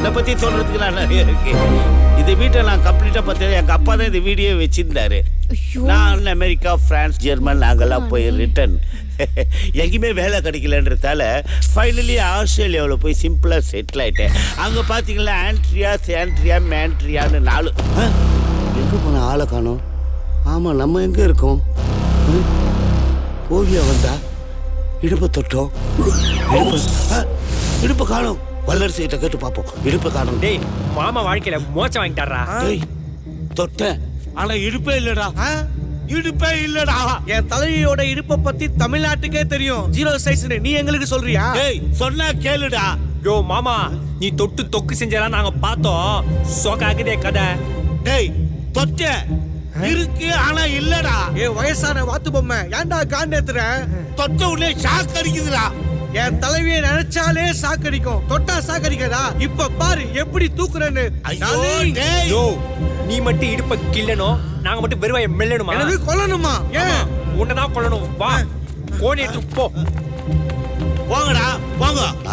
என்னை பற்றி சொல்கிறதுக்கு நான் நிறைய இருக்கு. இந்த வீட்டை நான் கம்ப்ளீட்டாக பார்த்தேன். எங்கள் அப்பா தான் இந்த வீடியோ வச்சுருந்தாரு. நான் அமெரிக்கா, பிரான்ஸ், ஜெர்மன் நாங்கள்லாம் போய் ரிட்டர்ன் எங்கேயுமே வேலை கிடைக்கலன்றதால ஃபைனலி ஆஸ்திரேலியாவில் போய் சிம்பிளாக செட்டில் ஆகிட்டேன். அங்கே பார்த்தீங்களா ஆண்ட்ரியா, சாண்ட்ரியா, மேண்ட்ரியான்னு 4. எங்கே போன ஆளை காணோம்? ஆமாம், நம்ம எங்கே இருக்கோம்? ஓவியா வந்தா இடுப்பை தொட்டோம். இடுப்பை காணும். வல்லரசு கிட்ட கேட்டு பார்ப்போம். இடுப்பை காணும். டேய் மாமா வாழ்க்கையில மோச்சம் வாங்கிட்டாரா? டேய் தொட்டேன், ஆனா இடுப்பே இல்லடா. இடுப்பே இல்லடா. என் தலைவியோட இடுப்பை பத்தி தமிழ்நாட்டுக்கே தெரியும். 0 சைஸ்னு நீ எங்களுக்கு சொல்றியா? டேய் சொன்னா கேளுடா. யோ மாமா, நீ தொட்டு தொக்கு செஞ்சலாம் நாங்க பார்த்தோம். சோகாகுதே கதை. டேய் தொட்டேன், இருக்கு ஆனா இல்லடா. வயசான வாத்து பொம்மை ஏன்டா காண்டேத்துற? தொட்ட உடனே ஷாக் அடிக்குதுடா. என் தலைவியை நினைச்சாலே சாக்கடிக்கும். தொட்டா சாக்கடிக்காதா? இப்ப பாரு எப்படி தூக்குறேன்னு. ஐயோ, டேய். யோ நீ மட்டும் இடுப்ப கிள்ளணும், நாங்க மட்டும் வெறுவாய மெல்லணுமா? எனது கொல்லணுமா? ஏன் உன்னதான் கொல்லணும். வா கோணி எடுத்து போ. போங்கடா போங்க.